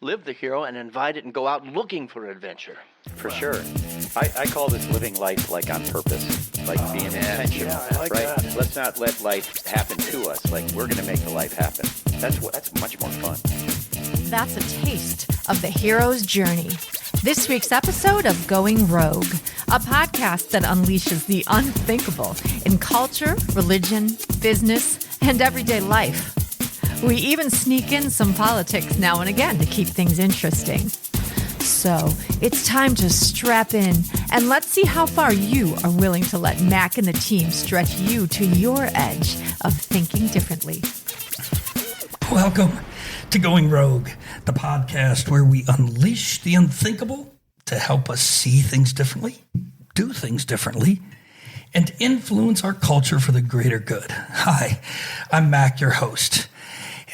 live the hero, and invite it and go out looking for adventure. For sure. I call this living life like on purpose, like being intentional, yeah, I like right? that. Let's not let life happen to us. Like we're going to make the life happen. That's much more fun. That's a taste of the hero's journey. This week's episode of Going Rogue, a podcast that unleashes the unthinkable in culture, religion, business, and everyday life. We even sneak in some politics now and again to keep things interesting. So it's time to strap in and let's see how far you are willing to let Mac and the team stretch you to your edge of thinking differently. Welcome to Going Rogue, the podcast where we unleash the unthinkable to help us see things differently, do things differently, and influence our culture for the greater good. Hi, I'm Mac, your host.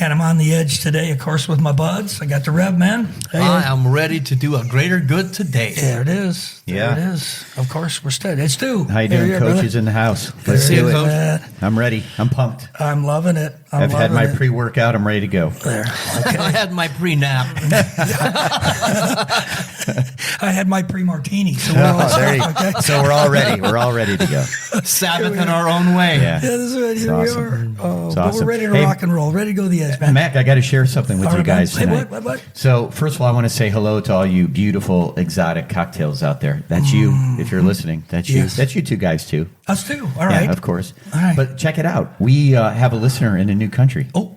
And I'm on the edge today, of course, with my buds. I got the Rev Man. Hey, I am ready to do a greater good today. there it is. Yeah. There it is. Of course, we're steady. It's Stu. How you doing, Coach? Is in the house. Let's There do you it. go. I'm ready. I'm pumped. I'm loving it. I've had my pre-workout. I'm ready to go. There. Okay. I had my pre-nap. I had my pre-martini. So we're all There you- okay? So we're all ready. We're all ready to go. Sabbath in our own way. Yeah. Yeah, this is right. Here It's we awesome. are. Oh, It's but awesome. we're ready to Hey, rock and roll. Ready to go to the edge, man. Mac, I got to share something with All you right, guys man. Hey, tonight. what? So, first of all, I want to say hello to all you beautiful exotic cocktails out there. That's you, if you're listening. That's you. Yes. That's you two guys too. Us too. All right. Yeah, of course. All right. But check it out. We have a listener in a new country. Oh,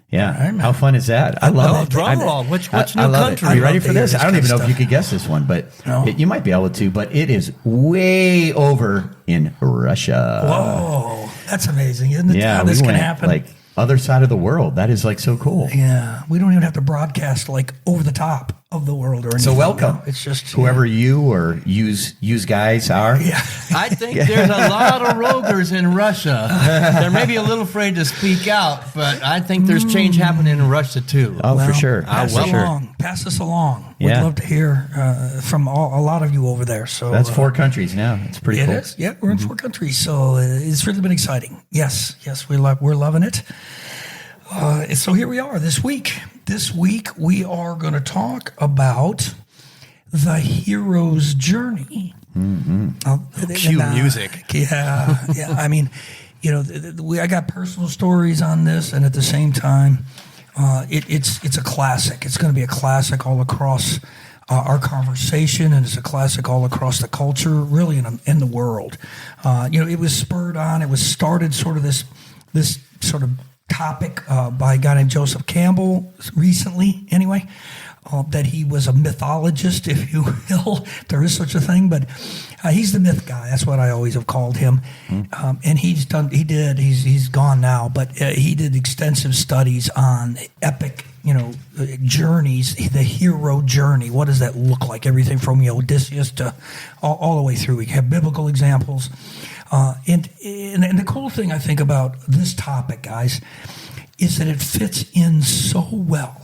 Yeah. All right, man. How fun is that? I love Oh, it. drum I- roll. Which I new love country? It. Are you I ready love for to hear this? this I don't kind even of know if you stuff. could guess this one, but No. you might be able to. But it is way over in Russia. whoa. That's amazing, isn't it? Yeah, How this we can went happen. like other side of the world. That is like so cool. Yeah. We don't even have to broadcast like over the top of the world or anything. So welcome. No, it's just Whoever you or use guys are. Yeah. I think there's a lot of roguers in Russia. They're maybe a little afraid to speak out, but I think there's change happening in Russia too. Oh, Well, for sure. Pass For it sure. along. Pass this along. We'd Yeah. love to hear from a lot of you over there. So That's 4 countries now. It's pretty It cool. is. Yeah, we're in 4 countries, so it's really been exciting. Yes, we're loving it. So here we are this week. This week we are going to talk about the hero's journey. Cue music. Yeah. I mean, I got personal stories on this, and at the same time, it's a classic. It's going to be a classic all across our conversation, and it's a classic all across the culture, really in the world. It was spurred on. It was started sort of this sort of topic by a guy named Joseph Campbell recently, anyway. That he was a mythologist, if you will. There is such a thing, but he's the myth guy. That's what I always have called him. And he's gone now, but he did extensive studies on epic, journeys, the hero journey. What does that look like? Everything from Odysseus to all the way through. We have biblical examples. And the cool thing I think about this topic, guys, is that it fits in so well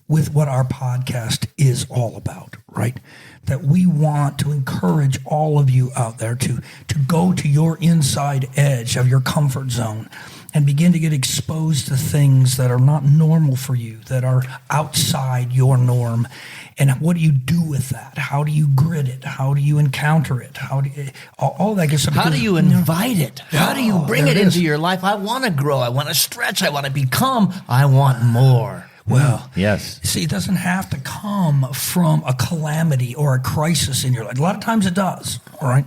with what our podcast is all about, right? That we want to encourage all of you out there to go to your inside edge of your comfort zone and begin to get exposed to things that are not normal for you, that are outside your norm. And what do you do with that? How do you grit it? How do you encounter it? How do you, all that good stuff? How do you invite it? How do you bring there it it is. into your life? I want to grow. I want to stretch. I want to become. I want more. Well, Yes. see, it doesn't have to come from a calamity or a crisis in your life. A lot of times it does, all right?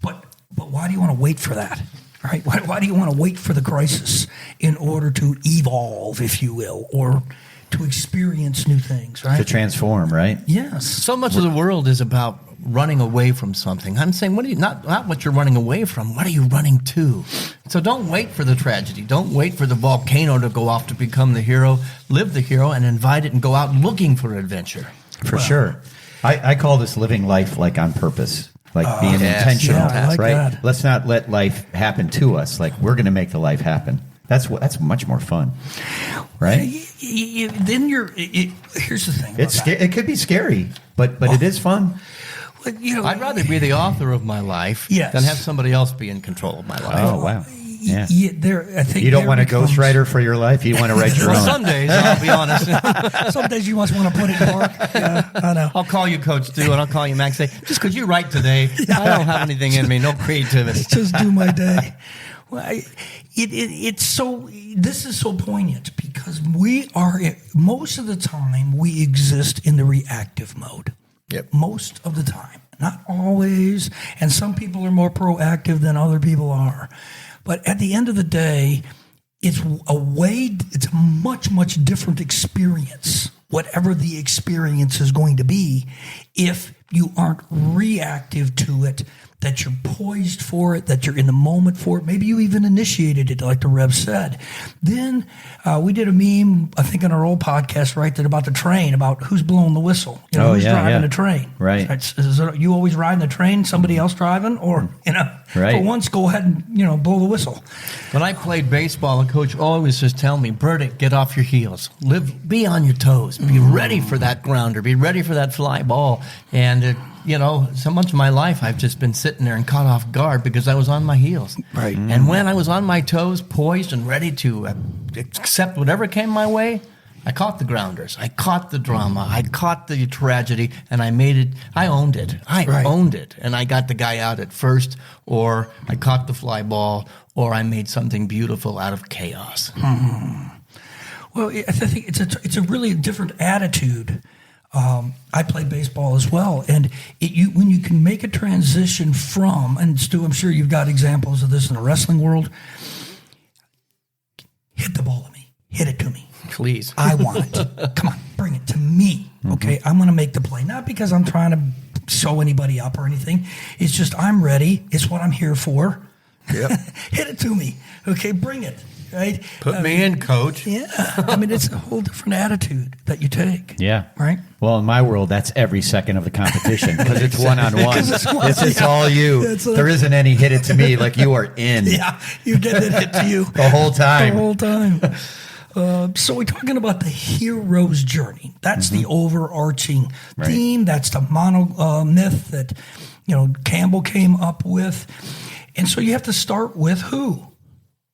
But why do you want to wait for that, right? Why do you want to wait for the crisis in order to evolve, if you will, or to experience new things, right? To transform, right? Yes. So much of the world is about running away from something. I'm saying, what are you not what you're running away from? What are you running to? So don't wait for the tragedy. Don't wait for the volcano to go off to become the hero. Live the hero and invite it and go out looking for adventure. For sure. I call this living life like on purpose, like being yes. intentional, Yeah, I like right? that. Let's not let life happen to us. Like we're going to make the life happen. That's much more fun, right? Then here's the thing. It's it could be scary, but it is fun. But, I'd rather be the author of my life Yes. than have somebody else be in control of my life. Oh wow! Yeah. I think You don't want a becomes- ghostwriter for your life. You want to write your Well, own. some days, I'll be honest. Some days you must want to put it in work. Yeah, I know. I'll call you Coach Stu, and I'll call you Max. Say, just because you write today, I don't have anything in me, no creativity. Just do my day. Well, it's so. This is so poignant because we are most of the time we exist in the reactive mode. Yep. Most of the time, not always, and some people are more proactive than other people are. But at the end of the day, it's a much different experience, whatever the experience is going to be, if you aren't reactive to it, that you're poised for it, that you're in the moment for it. Maybe you even initiated it, like the Rev said. Then we did a meme, I think, in our old podcast, right, that about the train, about who's blowing the whistle, who's driving the train. Right. Is it you always riding the train, somebody else driving, or Right. for once, go ahead and blow the whistle. When I played baseball, the coach always just tell me, Burdick, get off your heels. Be on your toes. Be ready for that grounder. Be ready for that fly ball. And, so much of my life I've just been sitting there and caught off guard because I was on my heels. Right. And when I was on my toes, poised and ready to accept whatever came my way, I caught the grounders. I caught the drama. I caught the tragedy, and I made it. I owned it. I owned it. And I got the guy out at first, or I caught the fly ball, or I made something beautiful out of chaos. Well, I think it's a really different attitude. I played baseball as well, and when you can make a transition from, and Stu, I'm sure you've got examples of this in the wrestling world. Hit the ball at me. Hit it to me. Please. I want it. Come on, bring it to me. Okay, I'm going to make the play. Not because I'm trying to sew anybody up or anything. It's just I'm ready. It's what I'm here for. Yep. Hit it to me. Okay, bring it. Right? Put me in, coach. Yeah. I mean, it's a whole different attitude that you take. Yeah. Right? Well, in my world, that's every second of the competition because it's one-on-one. It's yeah. all you. There isn't any hit it to me. Like you are in. Yeah, you're getting it to you. The whole time. The whole time. So we're talking about the hero's journey. That's the overarching theme. That's the myth that Campbell came up with. And so you have to start with who?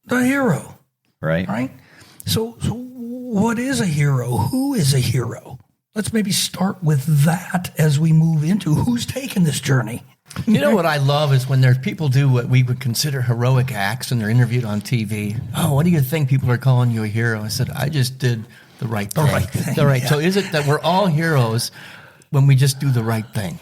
The hero. Right? So what is a hero? Who is a hero? Let's maybe start with that as we move into who's taking this journey. You know what I love is when there's people do what we would consider heroic acts and they're interviewed on TV. Oh, what do you think people are calling you a hero? I said, I just did the right thing. Yeah. So is it that we're all heroes when we just do the right thing?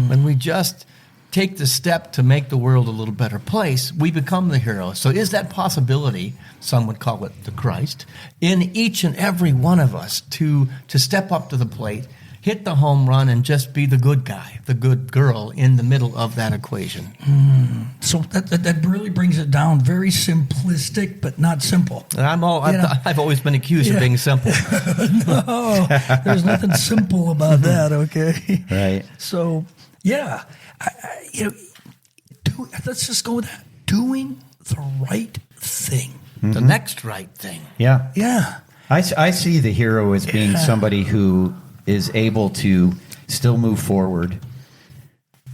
When we just take the step to make the world a little better place, we become the hero. So is that possibility, some would call it the Christ, in each and every one of us to step up to the plate, hit the home run, and just be the good guy, the good girl in the middle of that equation? So that really brings it down very simplistic, but not simple. And I've always been accused of being simple. No, there's nothing simple about that, okay? Right. So, yeah, let's just go with that. Doing the right thing. The next right thing. Yeah. Yeah. I see the hero as being somebody who is able to still move forward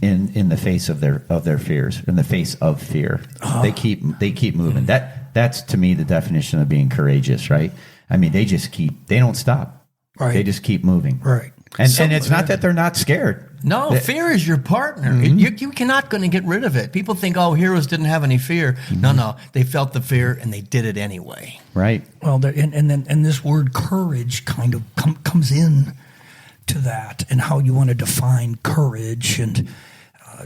in the face of their fears, in the face of fear. They keep moving. That's to me the definition of being courageous, right? I mean, they don't stop. Right. They just keep moving. Right. And it's not that they're not scared. No, fear is your partner. You cannot going to get rid of it. People think, heroes didn't have any fear. No, they felt the fear and they did it anyway. Right. Well, and this word courage kind of comes in to that, and how you want to define courage and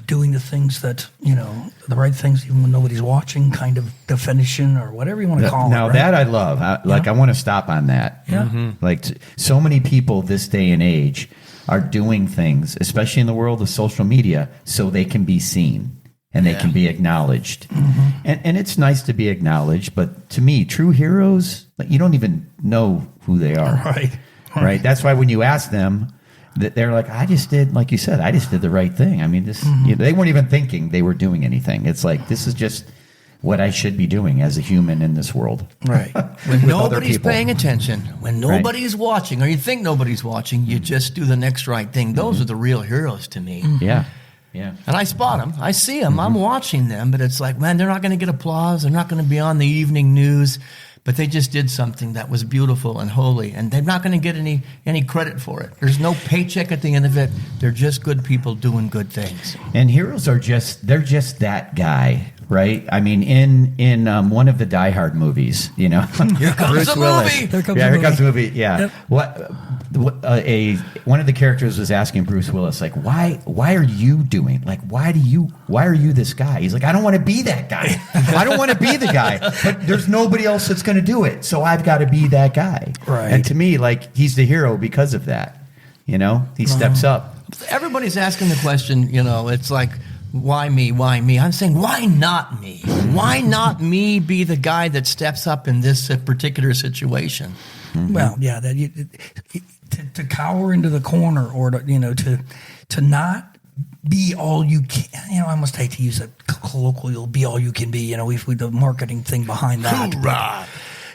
doing the things that, the right things even when nobody's watching, kind of definition or whatever you want to call it. Now, right? that I love. I want to stop on that. Yeah. Like so many people this day and age are doing things, especially in the world of social media, so they can be seen and they can be acknowledged. And it's nice to be acknowledged, but to me, true heroes, you don't even know who they are. Right? That's why when you ask them, that they're like, I just did, like you said, I just did the right thing. I mean, they weren't even thinking they were doing anything. It's like, this is just what I should be doing as a human in this world. Right. When nobody's paying attention, when nobody's watching, or you think nobody's watching, you just do the next right thing. Those are the real heroes to me. Yeah. Yeah. And I spot them. I see them. I'm watching them, but it's like, man, they're not going to get applause. They're not going to be on the evening news, but they just did something that was beautiful and holy, and they're not going to get any credit for it. There's no paycheck at the end of it. They're just good people doing good things. And heroes are they're just that guy, right? I mean, in one of the Die Hard movies, you know, Here comes the movie. Here comes Here the comes the movie. movie. Yeah. Yep. One of the characters was asking Bruce Willis, like, why are you doing, like, why are you this guy? He's like, I don't want to be that guy. I don't want to be the guy, but there's nobody else that's going to do it. So I've got to be that guy. Right. And to me, like, he's the hero because of that. You know, he steps up. Everybody's asking the question, you know, it's like, why me? Why me? I'm saying, why not me? Why not me be the guy that steps up in this particular situation? Well, yeah, to cower into the corner, or to not be all you can. You know, I almost hate to use a colloquial "be all you can be." You know, we've the marketing thing behind that. Hoorah!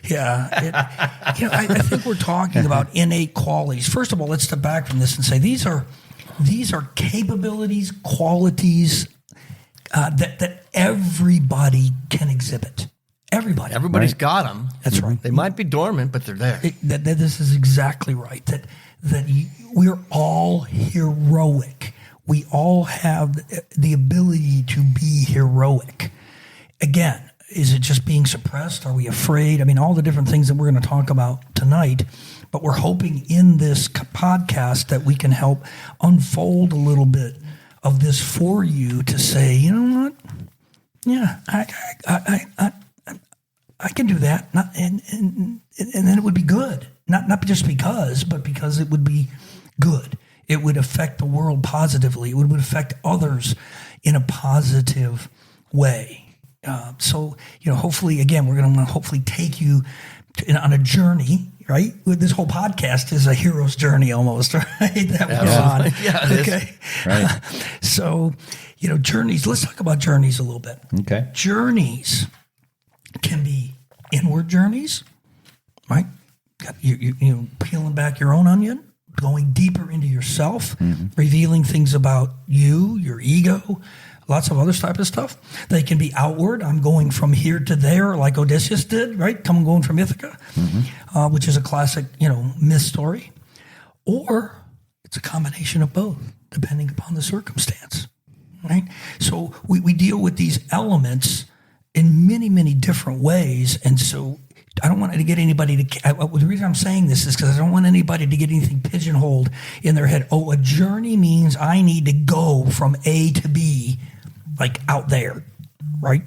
Yeah, I think we're talking about innate qualities. First of all, let's step back from this and say these are capabilities, qualities that everybody can exhibit. Everybody's got them. That's right. They might be dormant, but they're there. This is exactly right. We're all heroic. We all have the ability to be heroic. Again, is it just being suppressed? Are we afraid? I mean, all the different things that we're going to talk about tonight. But we're hoping in this podcast that we can help unfold a little bit of this for you to say, you know what? Yeah, I can do that, and then it would be good. Not just because, but because it would be good. It would affect the world positively. It would affect others in a positive way. So, you know, hopefully, again, we're going to hopefully take you on a journey. Right? This whole podcast is a hero's journey almost, right? That we're on. Yeah, it okay. is. Right. So, you know, journeys. Let's talk about journeys a little bit. Okay. Journeys can be inward journeys, right? You know, peeling back your own onion, going deeper into yourself, revealing things about you, your ego, lots of other type of stuff. They can be outward. I'm going from here to there, like Odysseus did, right? Going from Ithaca, which is a classic, you know, myth story. Or it's a combination of both, depending upon the circumstance, right? So we deal with these elements in many, many different ways. And so I don't want to get anybody to, the reason I'm saying this is because I don't want anybody to get anything pigeonholed in their head. Oh, a journey means I need to go from A to B, like out there, right?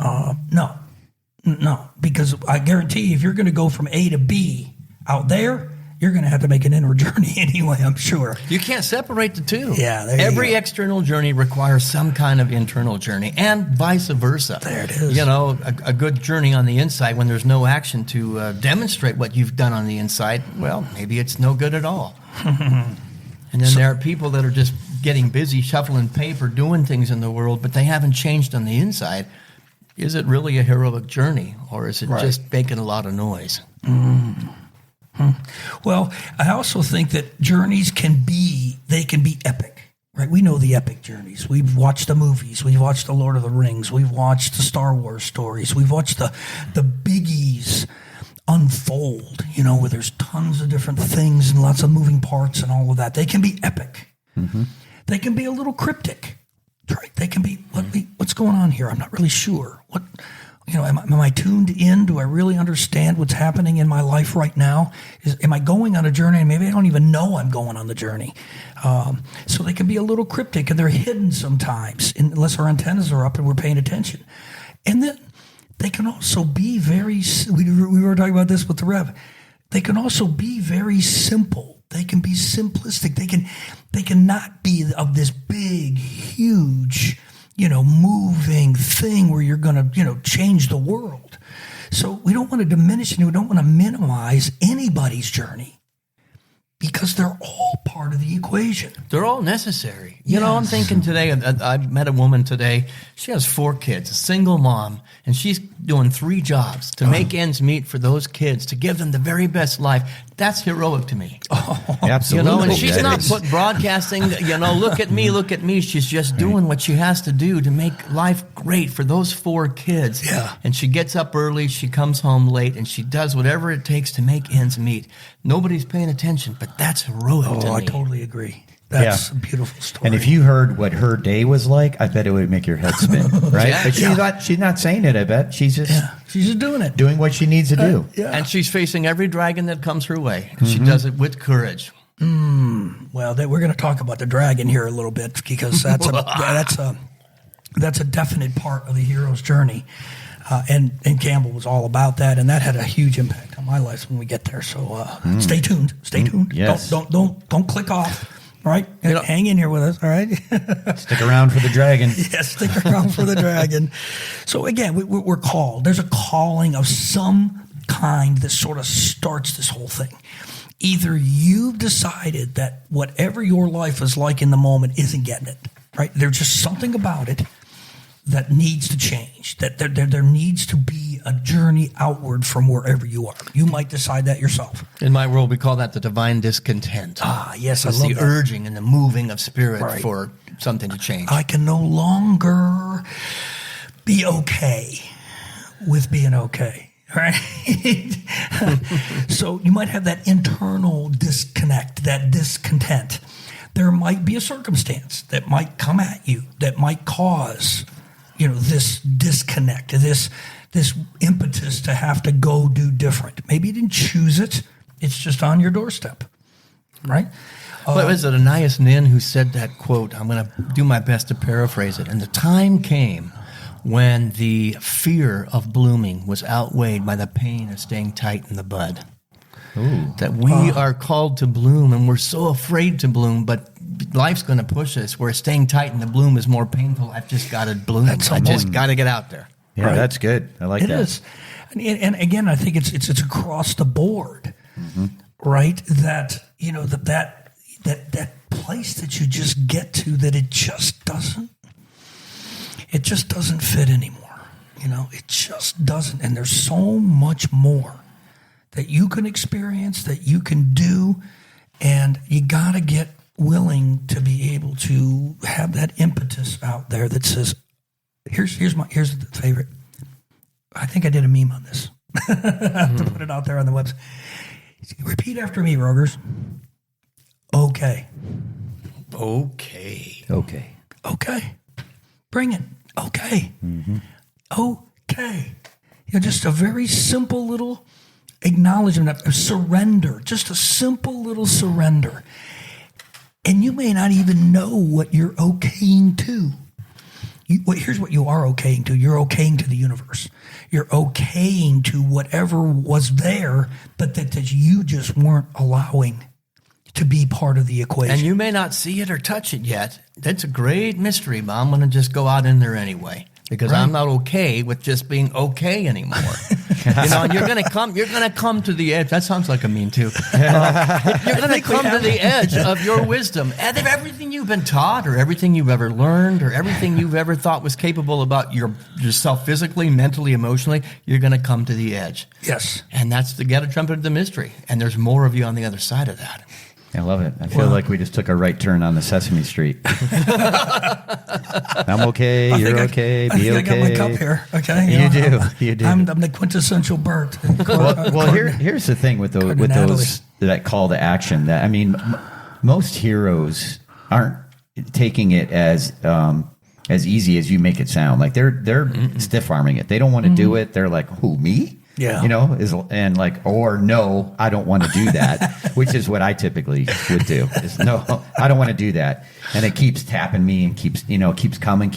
No, because I guarantee you, if you're going to go from A to B out there, you're going to have to make an inward journey anyway, I'm sure. You can't separate the two. Yeah, there you Every go. external journey requires some kind of internal journey, and vice versa. There it is. You know, a good journey on the inside, when there's no action to demonstrate what you've done on the inside, well, maybe it's no good at all. And then there are people that are just getting busy shuffling paper, doing things in the world, but they haven't changed on the inside. Is it really a heroic journey, or is it just making a lot of noise? Well, I also think that journeys can be epic, right? We know the epic journeys. We've watched the movies. We've watched the Lord of the Rings. We've watched the Star Wars stories. We've watched the biggies unfold, you know, where there's tons of different things and lots of moving parts and all of that. They can be epic. They can be a little cryptic, right? They can be, what's going on here? I'm not really sure. What, you know, am I tuned in? Do I really understand what's happening in my life right now? Am I going on a journey? And maybe I don't even know I'm going on the journey. So they can be a little cryptic, and they're hidden sometimes, unless our antennas are up and we're paying attention. And then they can also be very, we were talking about this with the Rev. They can also be very simple. They can be simplistic. They can not be of this big, huge, you know, moving thing where you're going to, you know, change the world. So we don't want to diminish and we don't want to minimize anybody's journey, because they're all part part of the equation. They're all necessary. You know, I'm thinking today, I met a woman today. She has 4 kids, a single mom, and she's doing 3 jobs to make ends meet for those kids, to give them the very best life. That's heroic to me. Absolutely. You know, and she's That not is. broadcasting, look at me, look at me. She's just doing what she has to do to make life great for those 4 kids. Yeah. And she gets up early, she comes home late, and she does whatever it takes to make ends meet. Nobody's paying attention, but that's heroic to me. I totally agree. That's a beautiful story. And if you heard what her day was like, I bet it would make your head spin, right? Yeah. But she's not saying it, I bet. She's just she's just doing it. doing what she needs to do. And she's facing every dragon that comes her way. She does it with courage. Well, we're going to talk about the dragon here a little bit because that's a definite part of the hero's journey. And Campbell was all about that, and that had a huge impact on my life when we get there. So stay tuned. Stay tuned. Yes. Don't click off. All right, hang in here with us. All right. Stick around for the dragon. Yes, stick around for the dragon. So again, we're called. There's a calling of some kind that sort of starts this whole thing. Either you've decided that whatever your life is like in the moment isn't getting it, right? There's just something about it that needs to change, that there needs to be a journey outward from wherever you are. You might decide that yourself. In my world, we call that the divine discontent. Yes, It's I love the that. urging and the moving of spirit Right. for something to change. I can no longer be okay with being okay, right? So you might have that internal disconnect, that discontent. There might be a circumstance that might come at you that might cause, this disconnect, this impetus to have to go do different. Maybe you didn't choose it. It's just on your doorstep, right? What was it, Ananias Nin who said that quote? I'm going to do my best to paraphrase it. And the time came when the fear of blooming was outweighed by the pain of staying tight in the bud. Ooh. That we are called to bloom, and we're so afraid to bloom, but life's going to push us where staying tight in the bloom is more painful. I've just got to bloom. I just got to get out there. Yeah, Right. that's good. I like It that. is, and again, I think it's across the board, right? That that place that you just get to that it just doesn't fit anymore. It just doesn't, and there's so much more that you can experience, that you can do, and you got to get willing to be able to have that impetus out there that says, here's the favorite. I think I did a meme on this to put it out there on the website. Repeat after me, Rogers. Okay. Okay. Okay. Okay. Bring it. Okay. Okay. Just a very simple little acknowledgement of surrender, just a simple little surrender. And you may not even know what you're okaying to. Here's what you are okaying to. You're okaying to the universe. You're okaying to whatever was there, but that you just weren't allowing to be part of the equation. And you may not see it or touch it yet. That's a great mystery, but I'm going to just go out in there anyway. Because I'm not okay with just being okay anymore. And you're going to come to the edge. That sounds like a meme too. You're going to come to the edge of your wisdom. And of everything you've been taught or everything you've ever learned or everything you've ever thought was capable about yourself physically, mentally, emotionally, you're going to come to the edge. Yes. And that's the get a trumpet of the mystery. And there's more of you on the other side of that. I love it. I feel like we just took a right turn on the Sesame Street. I'm okay. You're okay. Be I okay. got my cup here. Okay, You do. You do. I'm the quintessential Bert. Well, here's the thing with those that call to action. That most heroes aren't taking it as easy as you make it sound. Like they're stiff arming it. They don't want to do it. They're like, who, me? Yeah. Or no, I don't want to do that, which is what I typically would do. Is no, I don't want to do that. And it keeps tapping me and keeps coming.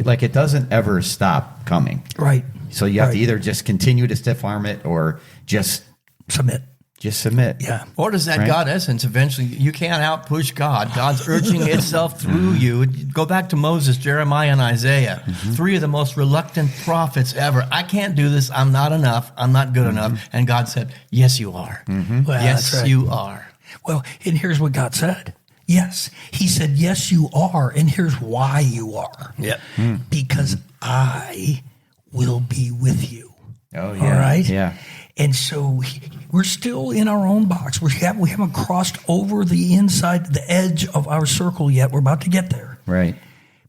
Like it doesn't ever stop coming. Right. So you have to either just continue to stiff arm it or just submit. Just submit. Yeah. Or does that God essence eventually, you can't outpush God. God's urging itself through you. Go back to Moses, Jeremiah, and Isaiah. 3 of the most reluctant prophets ever. I can't do this. I'm not enough. I'm not good enough. And God said, yes, you are. Well, Yes, that's right. you are. Well, and here's what God said. Yes. He said, yes, you are. And here's why you are. Yep. Because I will be with you. Oh, yeah. All right? Yeah. And so we're still in our own box. We haven't crossed over the inside, the edge of our circle yet. We're about to get there. Right.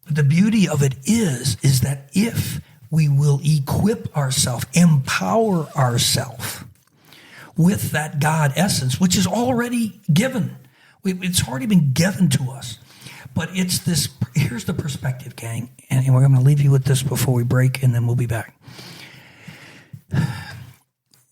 But the beauty of it is that if we will equip ourselves, empower ourselves with that God essence, which is already given. It's already been given to us. But it's this, here's the perspective, gang. And we're going to leave you with this before we break, and then we'll be back.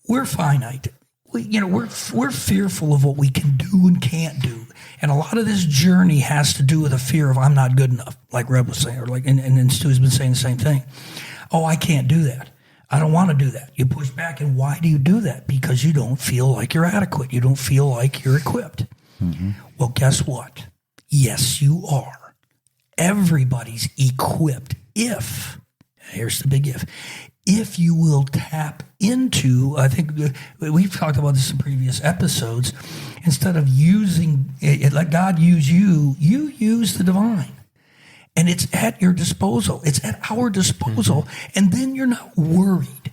We're finite. We're fearful of what we can do and can't do. And a lot of this journey has to do with a fear of I'm not good enough, like Reb was saying, or and Stu's been saying the same thing. Oh, I can't do that. I don't want to do that. You push back, and why do you do that? Because you don't feel like you're adequate. You don't feel like you're equipped. Mm-hmm. Well, guess what? Yes, you are. Everybody's equipped here's the big if you will tap into, I think we've talked about this in previous episodes, instead of using it, let God use you, you use the divine. And it's at your disposal. It's at our disposal. Mm-hmm. And then you're not worried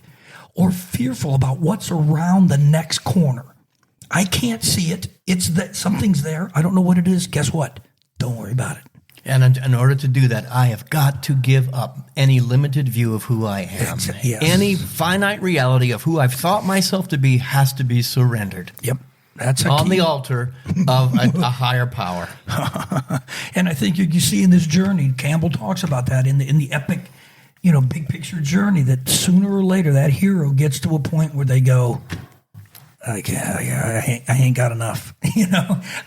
or fearful about what's around the next corner. I can't see it. It's that something's there. I don't know what it is. Guess what? Don't worry about it. And in order to do that, I have got to give up any limited view of who I am. Yes. Any finite reality of who I've thought myself to be has to be surrendered. Yep. That's on the altar of a higher power. And I think you see in this journey, Campbell talks about that in the epic, big picture journey, that sooner or later that hero gets to a point where they go, I ain't got enough.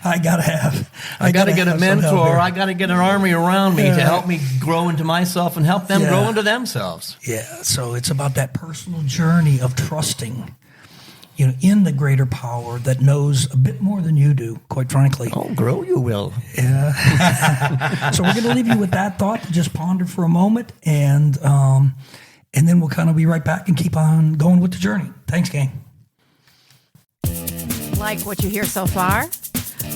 I gotta get a mentor. I gotta get an army around me to help me grow into myself and help them grow into themselves. Yeah. So it's about that personal journey of trusting, in the greater power that knows a bit more than you do, quite frankly. Oh, grow you will. Yeah. So we're going to leave you with that thought to just ponder for a moment, and then we'll kind of be right back and keep on going with the journey. Thanks, gang. Like what you hear so far?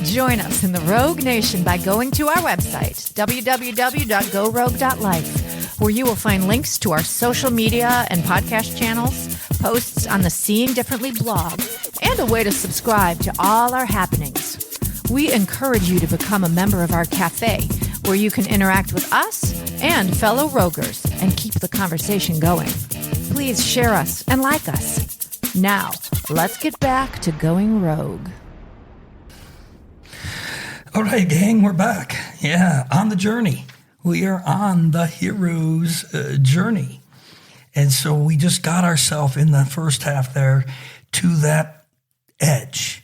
Join us in the Rogue Nation by going to our website, www.gorogue.life, where you will find links to our social media and podcast channels, posts on the Seeing Differently blog, and a way to subscribe to all our happenings. We encourage you to become a member of our cafe, where you can interact with us and fellow Roguers and keep the conversation going. Please share us and like us. Now, let's get back to going rogue. All right, gang, we're back. Yeah, on the journey. We are on the hero's journey. And so we just got ourselves in the first half there to that edge.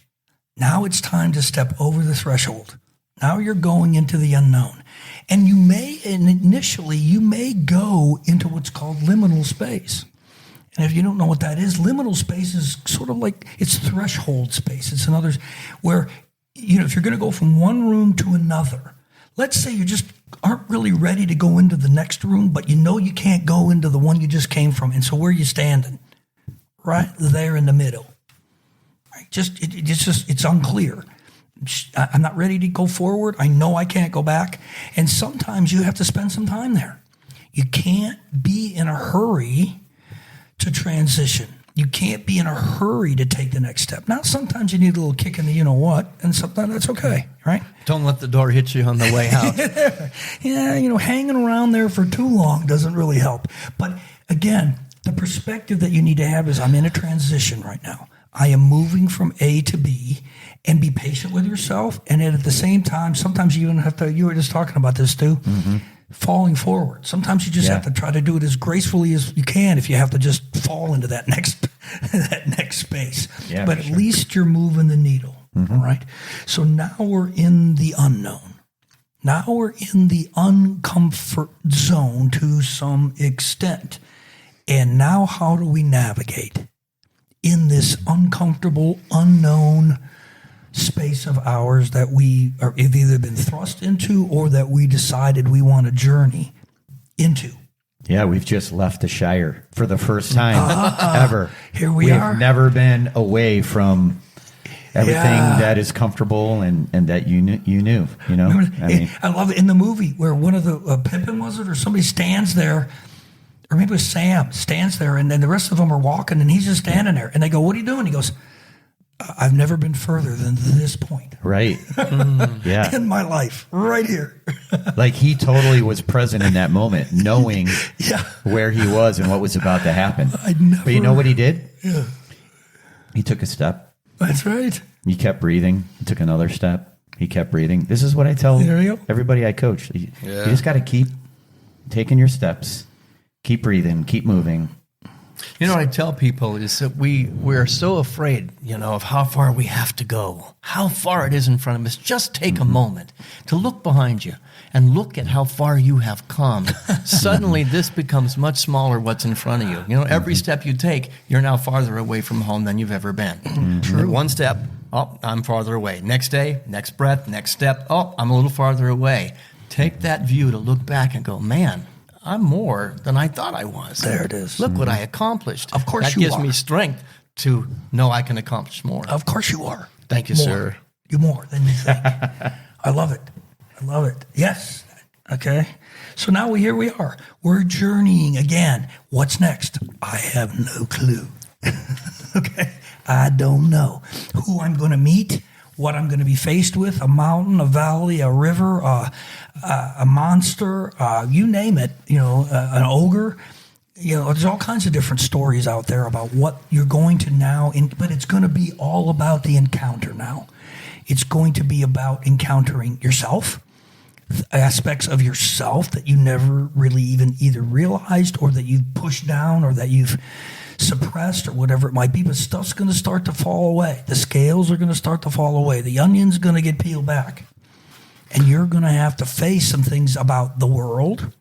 Now it's time to step over the threshold. Now you're going into the unknown. And initially you may go into what's called liminal space. And if you don't know what that is, liminal space is sort of like, it's threshold space. It's another where, if you're going to go from one room to another, let's say you just aren't really ready to go into the next room, but you can't go into the one you just came from. And so where are you standing? Right there in the middle. Right? It's unclear. I'm not ready to go forward. I know I can't go back. And sometimes you have to spend some time there. You can't be in a hurry to transition. You can't be in a hurry to take the next step. Now, sometimes you need a little kick in the you-know-what, and sometimes that's okay, right? Don't let the door hit you on the way out. Yeah, hanging around there for too long doesn't really help. But again, the perspective that you need to have is I'm in a transition right now. I am moving from A to B, and be patient with yourself. And at the same time, sometimes you even have to, you were just talking about this too, falling forward. Sometimes you just have to try to do it as gracefully as you can if you have to just fall into that next space. Yeah, but at least you're moving the needle. All right. So now we're in the unknown. Now we're in the uncomfort zone to some extent. And now how do we navigate in this uncomfortable, unknown space of ours that we have either been thrust into or that we decided we want to journey into? Yeah, we've just left the Shire for the first time ever. Here we are. We've never been away from everything that is comfortable and that you knew. I love it in the movie where one of the Pippin was it or somebody stands there, or maybe it was Sam stands there, and then the rest of them are walking, and he's just standing there, and they go, "What are you doing?" He goes, "I've never been further than this point." Right. Yeah. In my life, right here. Like he totally was present in that moment, knowing where he was and what was about to happen. But you know what he did? Yeah. He took a step. That's right. He kept breathing. He took another step. He kept breathing. This is what I tell everybody I coach. You just got to keep taking your steps, keep breathing, keep moving. You know what I tell people is that we're so afraid, of how far we have to go, how far it is in front of us. Just take a moment to look behind you and look at how far you have come. Suddenly, this becomes much smaller what's in front of you. Every step you take, you're now farther away from home than you've ever been. True. One step, oh, I'm farther away. Next day, next breath, next step, oh, I'm a little farther away. Take that view to look back and go, man, I'm more than I thought I was. There it is. Look what I accomplished. Of course that you gives are. me strength to know I can accomplish more. Of course you are. Thank you, More. sir. You're more than you think. I love it. I love it. Yes. Okay. So now here we are. We're journeying again. What's next? I have no clue. Okay. I don't know who I'm going to meet, what I'm going to be faced with, a mountain, a valley, a river, a monster, you name it, an ogre. There's all kinds of different stories out there about what you're going to now, but it's going to be all about the encounter now. It's going to be about encountering yourself, aspects of yourself that you never really even either realized or that you've pushed down or that you've suppressed or whatever it might be, but stuff's going to start to fall away. The scales are going to start to fall away. The onion's going to get peeled back. And you're going to have to face some things about the world,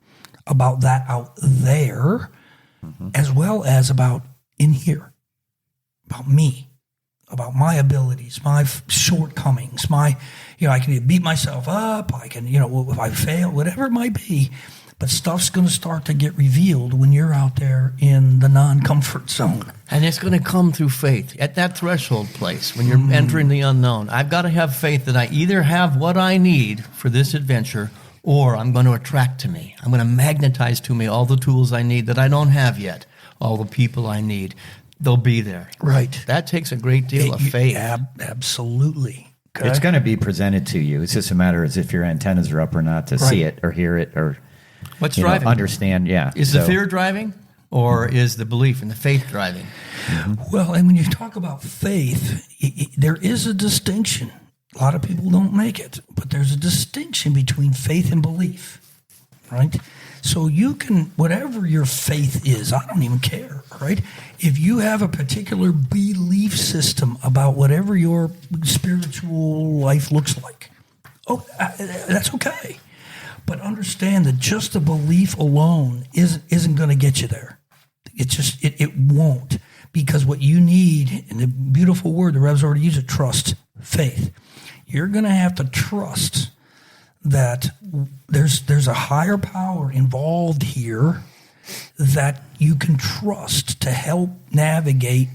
about that out there, as well as about in here, about me, about my abilities, my shortcomings, I can beat myself up, I can, if I fail, whatever it might be. But stuff's going to start to get revealed when you're out there in the non-comfort zone. And it's going to come through faith at that threshold place when you're entering the unknown. I've got to have faith that I either have what I need for this adventure or I'm going to attract to me. I'm going to magnetize to me all the tools I need that I don't have yet, all the people I need. They'll be there. Right. That takes a great deal of faith. Absolutely. Okay. It's going to be presented to you. It's just a matter of if your antennas are up or not to see it or hear it or what's driving? Understand, yeah. Is the fear driving or is the belief and the faith driving? Well, and when you talk about faith, there is a distinction. A lot of people don't make it, but there's a distinction between faith and belief, right? So you can, whatever your faith is, I don't even care, right? If you have a particular belief system about whatever your spiritual life looks like, that's okay. But understand that just the belief alone isn't going to get you there. It won't. Because what you need, and the beautiful word, the Revs already used it, trust, faith. You're going to have to trust that there's a higher power involved here that you can trust to help navigate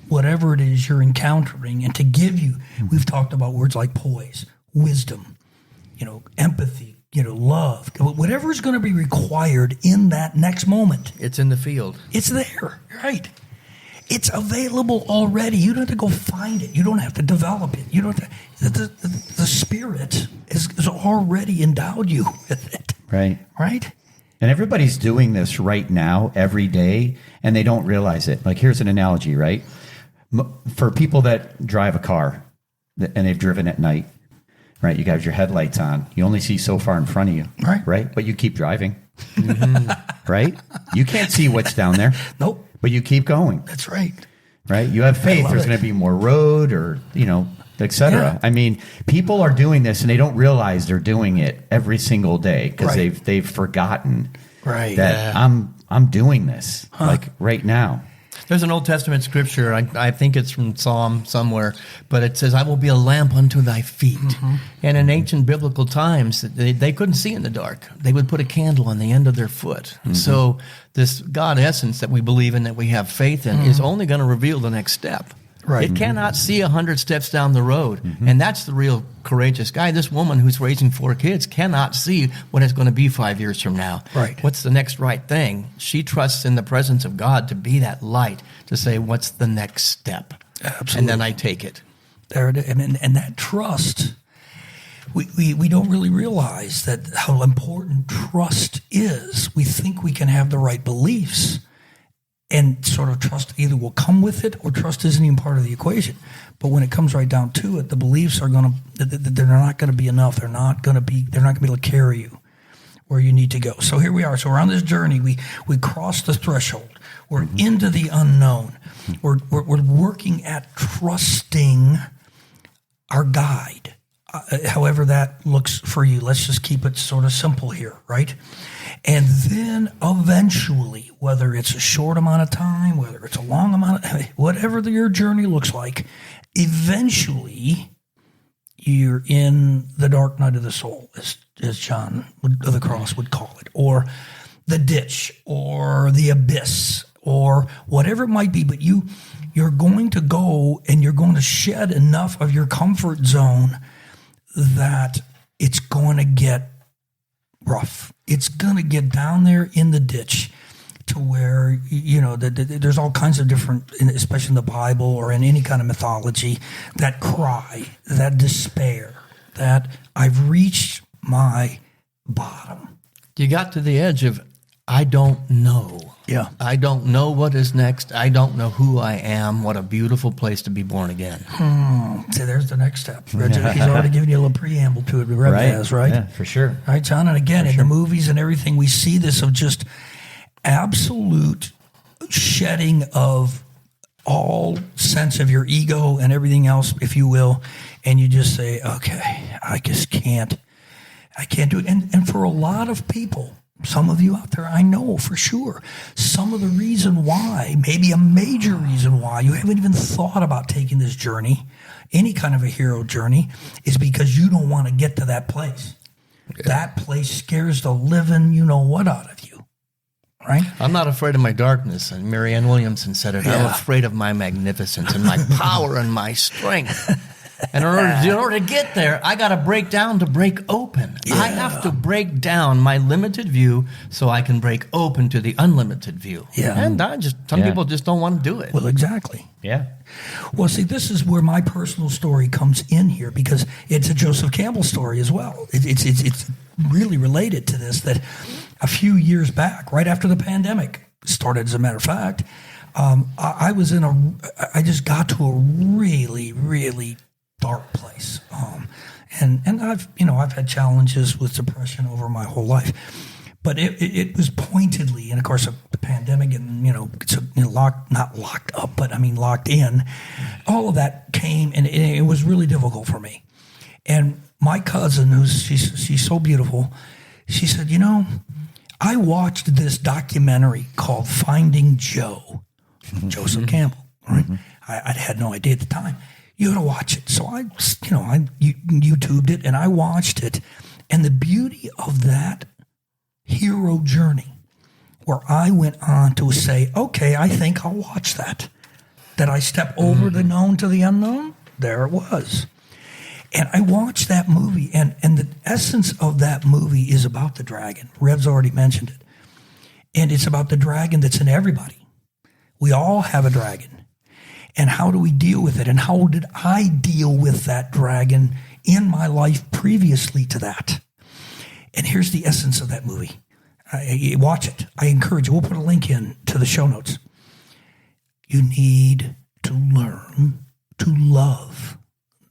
whatever it is you're encountering and to give you, we've talked about words like poise, wisdom, empathy, love, whatever is going to be required in that next moment. It's in the field. It's there, right? It's available already. You don't have to go find it. You don't have to develop it. You don't have to, the Spirit is already endowed you with it. Right. Right? And everybody's doing this right now, every day, and they don't realize it. Like, here's an analogy, right? For people that drive a car and they've driven at night, right? You got your headlights on. You only see so far in front of you. Right? But you keep driving. Right? You can't see what's down there. Nope. But you keep going. That's right. Right? You have faith there's going to be more road or, et cetera. Yeah. I mean, people are doing this and they don't realize they're doing it every single day because they've forgotten that I'm doing this like right now. There's an Old Testament scripture, I think it's from Psalm somewhere, but it says, I will be a lamp unto thy feet. And in ancient biblical times, they couldn't see in the dark. They would put a candle on the end of their foot. So this God essence that we believe in, that we have faith in, is only going to reveal the next step. Right. It cannot see 100 steps down the road. And that's the real courageous guy. This woman who's raising 4 kids cannot see what it's going to be 5 years from now. Right. What's the next right thing? She trusts in the presence of God to be that light, to say, what's the next step? Absolutely. And then I take it. There it is. And that trust, we don't really realize that how important trust is. We think we can have the right beliefs, and sort of trust either will come with it, or trust isn't even part of the equation. But when it comes right down to it, the beliefs are they're not going to be enough. They're not going to be able to carry you where you need to go. So here we are. So we're on this journey. We crossed the threshold. We're into the unknown. We're working at trusting our guide, however that looks for you. Let's just keep it sort of simple here, right? And then eventually, whether it's a short amount of time, whether it's a long amount of, whatever your journey looks like, eventually you're in the dark night of the soul, as John of the Cross would call it, or the ditch, or the abyss, or whatever it might be. But you're going to go and you're going to shed enough of your comfort zone that it's going to get rough. It's going to get down there in the ditch to where, there's all kinds of different, especially in the Bible or in any kind of mythology, that cry, that despair, that I've reached my bottom. You got to the edge of, I don't know. Yeah. I don't know what is next. I don't know who I am. What a beautiful place to be born again. See, there's the next step. He's already given you a little preamble to it. Rev has, right? Yeah, for sure. Right, John? And again, in the movies and everything, we see this of just absolute shedding of all sense of your ego and everything else, if you will, and you just say, okay, I just can't. I can't do it. And for a lot of people, some of you out there, I know for sure, some of the reason why, maybe a major reason why you haven't even thought about taking this journey, any kind of a hero journey, is because you don't want to get to that place. Yeah. That place scares the living you-know-what out of you, right? I'm not afraid of my darkness, and Marianne Williamson said it. Yeah. I'm afraid of my magnificence and my power and my strength. And in order to get there, I got to break down to break open. Yeah. I have to break down my limited view so I can break open to the unlimited view. Yeah. And some people just don't want to do it. Well, exactly. Yeah. Well, see, this is where my personal story comes in here, because it's a Joseph Campbell story as well. It's really related to this, that a few years back, right after the pandemic started, as a matter of fact, I just got to a really, really dark place. And I've had challenges with depression over my whole life, but it was pointedly, and of course the pandemic and, not locked up, but I mean, locked in, all of that came, and it was really difficult for me. And my cousin, she's so beautiful, she said, I watched this documentary called Finding Joe, Joseph Campbell, right? I had no idea at the time. You got to watch it. So I YouTubed it and I watched it. And the beauty of that hero journey, where I went on to say, okay, I think I'll watch that. That I step over the known to the unknown. There it was. And I watched that movie, and the essence of that movie is about the dragon. Rev's already mentioned it. And it's about the dragon that's in everybody. We all have a dragon. And how do we deal with it? And how did I deal with that dragon in my life previously to that? And here's the essence of that movie. Watch it. I encourage you. We'll put a link in to the show notes. You need to learn to love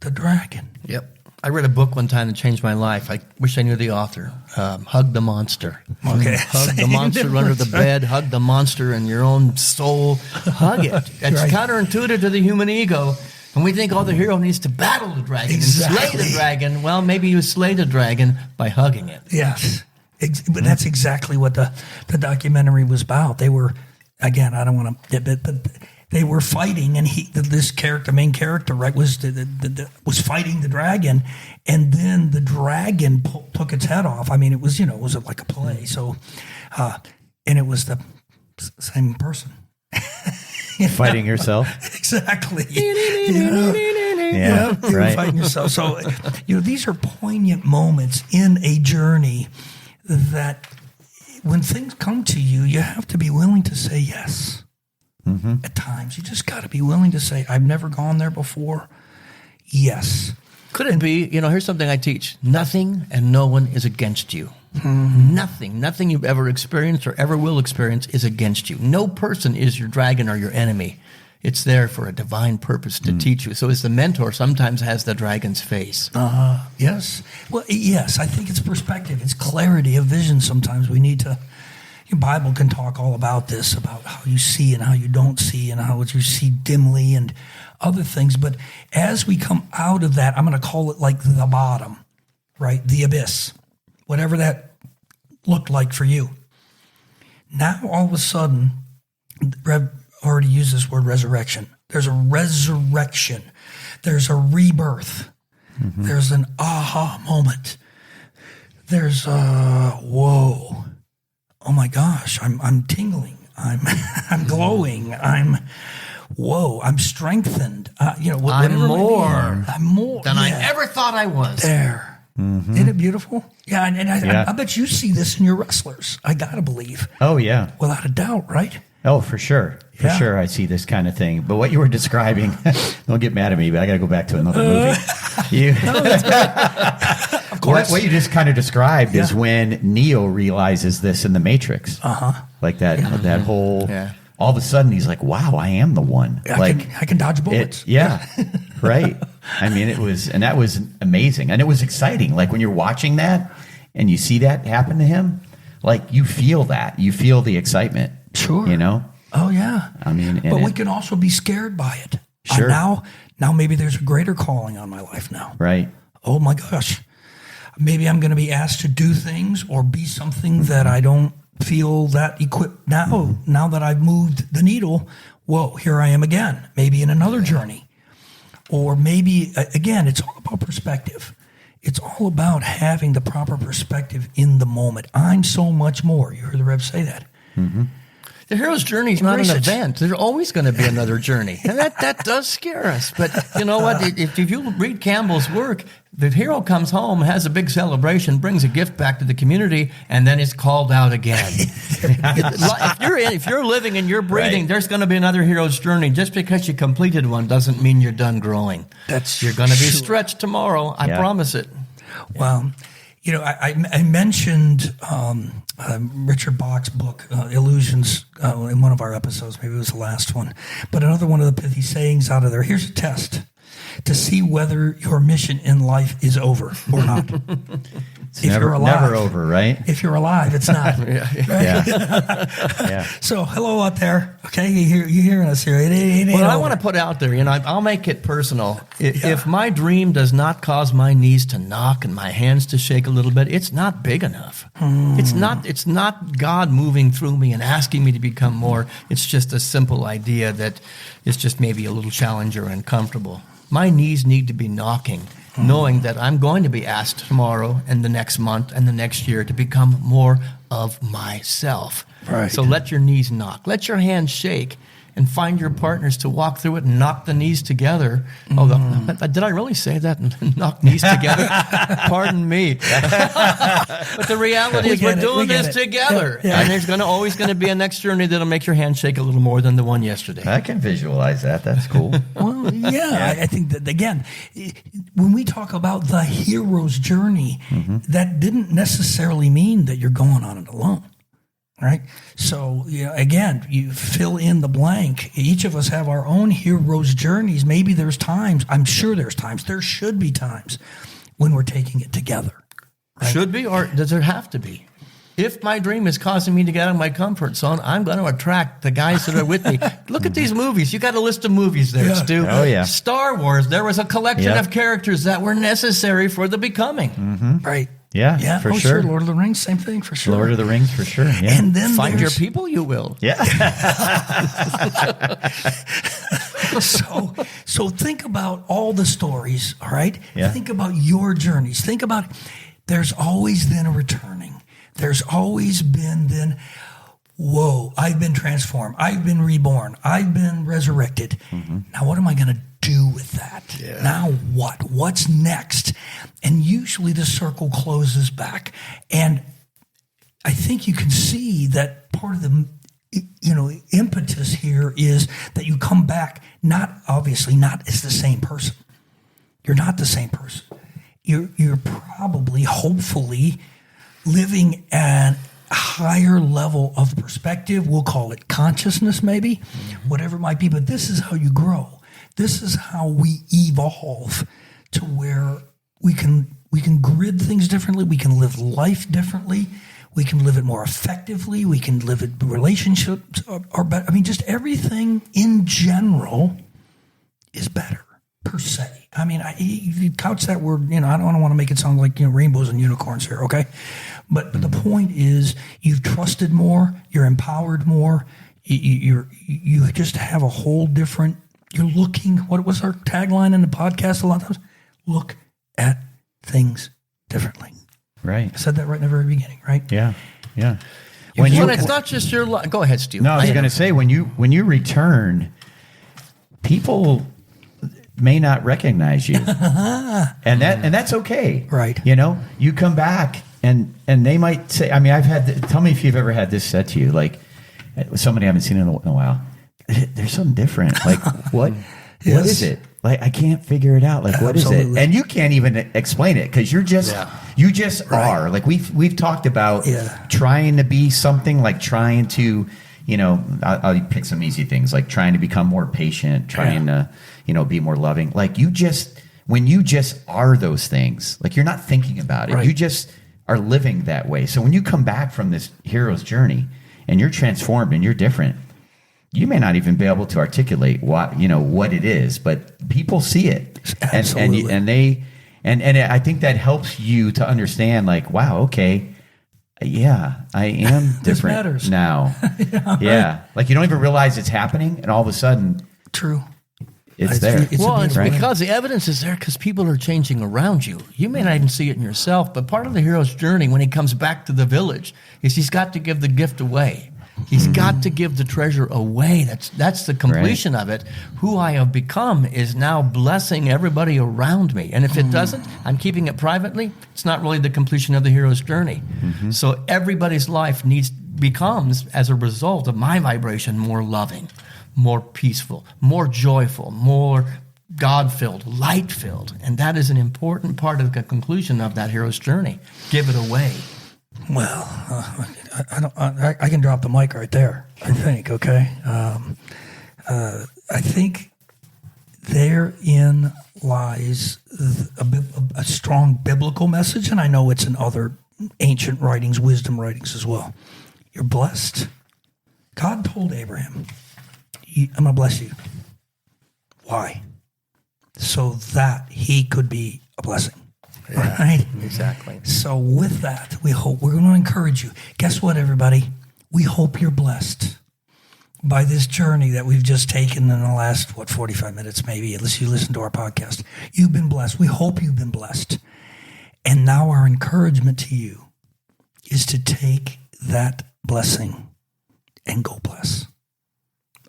the dragon. Yep. I read a book one time that changed my life. I wish I knew the author. Hug the Monster. Okay. Hug the monster under the bed. Hug the monster in your own soul. Hug it. It's Right. counterintuitive to the human ego. And we think, the hero needs to battle the dragon and slay the dragon. Well, maybe you slay the dragon by hugging it. Yes. But that's exactly what the documentary was about. They were, again, I don't want to, but they were fighting, and this character, main character, right, was was fighting the dragon, and then the dragon took its head off. I mean, it was like a play. So, and it was the same person. Fighting yourself. Exactly. You're Right. fighting yourself. So, these are poignant moments in a journey that when things come to you, you have to be willing to say yes. At times, you just got to be willing to say, I've never gone there before. Yes. Could it be, here's something I teach. Nothing and no one is against you. Nothing you've ever experienced or ever will experience is against you. No person is your dragon or your enemy. It's there for a divine purpose to teach you. So as the mentor sometimes has the dragon's face. Yes. Well, yes, I think it's perspective. It's clarity of vision. Sometimes we need to. Your Bible can talk all about this, about how you see and how you don't see and how you see dimly and other things. But as we come out of that, I'm going to call it like the bottom, right? The abyss, whatever that looked like for you. Now, all of a sudden, Rev already used this word resurrection. There's a resurrection. There's a rebirth. There's an aha moment. There's a whoa. Oh my gosh, I'm tingling. I'm glowing. I'm strengthened. I'm more than I Yeah. ever thought I was. There. Isn't it beautiful? Yeah, and I bet you see this in your wrestlers. I gotta believe. Oh, yeah. Without a doubt, right? Oh, for sure. For Yeah. sure, I see this kind of thing. But what you were describing, don't get mad at me, but I got to go back to another movie. Of course. What you just kind of described is when Neo realizes this in the Matrix. Like that whole, Yeah. all of a sudden he's like, wow, I am the one. I can dodge bullets. Right. I mean, that was amazing. And it was exciting. Like when you're watching that and you see that happen to him, like you feel that. You feel the excitement. Sure. Oh, yeah. I mean, but we can also be scared by it. Sure. Now maybe there's a greater calling on my life now. Right. Oh, my gosh. Maybe I'm going to be asked to do things or be something that I don't feel that equipped now. Now that I've moved the needle, whoa, here I am again, maybe in another journey. Or maybe, again, it's all about perspective. It's all about having the proper perspective in the moment. I'm so much more. You heard the Rev say that. The hero's journey is not Embrace an it. event. There's always going to be another journey. And that does scare us. But you know what? If you read Campbell's work, the hero comes home, has a big celebration, brings a gift back to the community, and then is called out again. If you're living and you're breathing, Right. there's going to be another hero's journey. Just because you completed one doesn't mean you're done growing. That's You're going to be true. stretched tomorrow. I Yeah. promise it. Well, I mentioned Richard Bach's book, Illusions, in one of our episodes. Maybe it was the last one. But another one of the pithy sayings out of there. Here's a test to see whether your mission in life is over or not. If you're alive. Never over, right? If you're alive, it's not. Yeah. Yeah. So, hello out there. Okay, you're hearing us here. It ain't Well, I over. want to put out there, I'll make it personal. If my dream does not cause my knees to knock and my hands to shake a little bit, it's not big enough. It's not God moving through me and asking me to become more. It's just a simple idea that is just maybe a little challenge or uncomfortable. My knees need to be knocking, knowing that I'm going to be asked tomorrow and the next month and the next year to become more of myself. Right. So let your knees knock. Let your hands shake and find your partners to walk through it and knock the knees together. Did I really say that? Knock knees together? Pardon me. But the reality is we're doing this together. Yeah. And there's always going to be a next journey that'll make your hand shake a little more than the one yesterday. I can visualize that. That's cool. Well, yeah, I think that, again, when we talk about the hero's journey, that didn't necessarily mean that you're going on it alone, right? So, again, you fill in the blank. Each of us have our own hero's journeys. Maybe there's times, I'm sure there's times, there should be times when we're taking it together. Right? Should be, or does there have to be? If my dream is causing me to get out of my comfort zone, I'm going to attract the guys that are with me. Look at these movies. You got a list of movies there, Yeah. Stu. Oh, yeah. Star Wars, there was a collection Yep. of characters that were necessary for the becoming. Right. Yeah, Yeah, for oh, sure. Lord of the Rings, same thing, for sure. Lord of the Rings, for sure. Yeah. And then Find your there's- people, you will. Yeah. So think about all the stories, all right? Yeah. Think about your journeys. Think about there's always been a returning. There's always been then whoa, I've been transformed. I've been reborn. I've been resurrected. Now, what am I going to do with that? Now what? What's next? And usually the circle closes back. And I think you can see that part of the impetus here is that you come back not as the same person. You're not the same person. You're probably, hopefully, living at a higher level of perspective. We'll call it consciousness, maybe, whatever it might be. But this is how you grow. This is how we evolve to where we can grid things differently. We can live life differently. We can live it more effectively. We can live it, relationships are better. I mean, just everything in general is better, per se. I mean, you couch that word, I don't want to make it sound like, rainbows and unicorns here, okay? But the point is, you've trusted more, you're empowered more, you just have a whole different, you're looking, what was our tagline in the podcast a lot of times? Look at things differently. Right. I said that right in the very beginning, right? Yeah. It's not just your life. Go ahead, Stu. No, I was going to say, when you return, people may not recognize you, and that's okay, right? You come back, and they might say, I mean, tell me if you've ever had this said to you, like somebody I haven't seen in a while. There's something different. Like what? Yes. What is it? Like I can't figure it out. Like what is it? And you can't even explain it because you just are. Like we've talked about trying to be something, like trying to, I'll pick some easy things, like trying to become more patient, trying to, be more loving. Like when you just are those things, like you're not thinking about it. Right. You just are living that way. So when you come back from this hero's journey and you're transformed and you're different, you may not even be able to articulate what it is, but people see it. Absolutely. And I think that helps you to understand, like, wow, okay, yeah, I am different matters. now. Yeah. Like you don't even realize it's happening, and all of a sudden, true, it's there. It's because the evidence is there because people are changing around you. You may not even see it in yourself, but part of the hero's journey when he comes back to the village is he's got to give the gift away. He's got to give the treasure away. That's the completion of it. Who I have become is now blessing everybody around me. And if it doesn't, I'm keeping it privately. It's not really the completion of the hero's journey. So everybody's life becomes, as a result of my vibration, more loving, more peaceful, more joyful, more God-filled, light-filled. And that is an important part of the conclusion of that hero's journey. Give it away. Well, I can drop the mic right there, I think, okay? I think therein lies a strong biblical message, and I know it's in other ancient writings, wisdom writings as well. You're blessed. God told Abraham, I'm going to bless you. Why? So that he could be a blessing. Yeah, right? Exactly. So with that, we're going to encourage you. Guess what, everybody? We hope you're blessed by this journey that we've just taken in the last, 45 minutes maybe, unless you listen to our podcast. You've been blessed. We hope you've been blessed. And now our encouragement to you is to take that blessing and go bless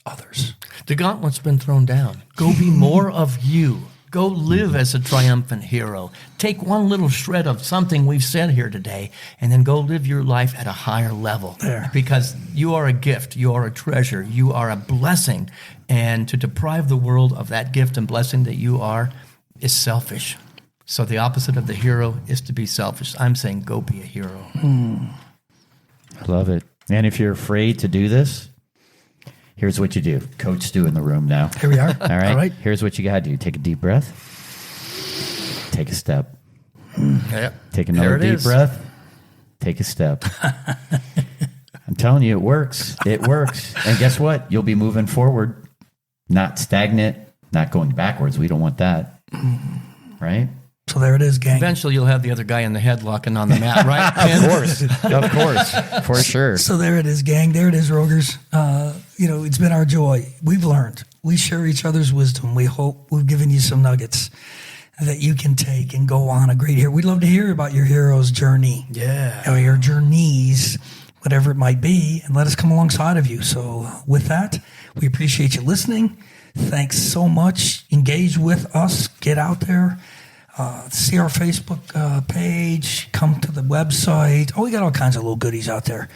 others. The gauntlet's been thrown down. Go be more of you. Go live as a triumphant hero. Take one little shred of something we've said here today and then go live your life at a higher level. There. Because you are a gift. You are a treasure. You are a blessing. And to deprive the world of that gift and blessing that you are is selfish. So the opposite of the hero is to be selfish. I'm saying go be a hero. I love it. And if you're afraid to do this, here's what you do. Coach Stu in the room now. Here we are. All right. All right. Here's what you got to do. Take a deep breath. Take a step. Yep. Take another deep breath. Take a step. I'm telling you, it works. It works. And guess what? You'll be moving forward, not stagnant, not going backwards. We don't want that. Right? So there it is, gang. Eventually you'll have the other guy in the head locking on the mat, right? Of course. For sure. So there it is, gang. There it is, Rogers. It's been our joy. We've learned. We share each other's wisdom. We hope we've given you some nuggets that you can take and go on a great hero. We'd love to hear about your hero's journey. Yeah. Or your journeys, whatever it might be, and let us come alongside of you. So with that, we appreciate you listening. Thanks so much. Engage with us. Get out there. See our Facebook page. Come to the website. Oh, we got all kinds of little goodies out there.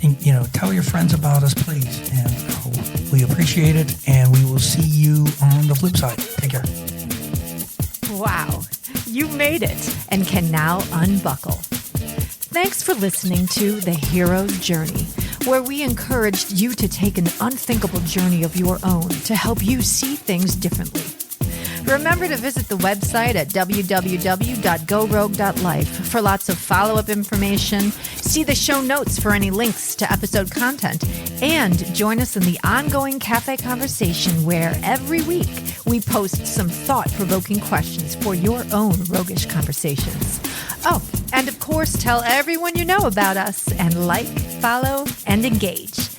And, tell your friends about us, please. And we appreciate it. And we will see you on the flip side. Take care. Wow, you made it and can now unbuckle. Thanks for listening to The Hero's Journey, where we encouraged you to take an unthinkable journey of your own to help you see things differently. Remember to visit the website at www.gorogue.life for lots of follow-up information, see the show notes for any links to episode content, and join us in the ongoing cafe conversation where every week we post some thought-provoking questions for your own roguish conversations. Oh, and of course, tell everyone you know about us and like, follow, and engage.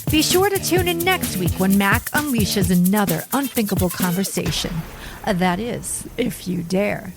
Be sure to tune in next week when Mac unleashes another unthinkable conversation. That is, if you dare.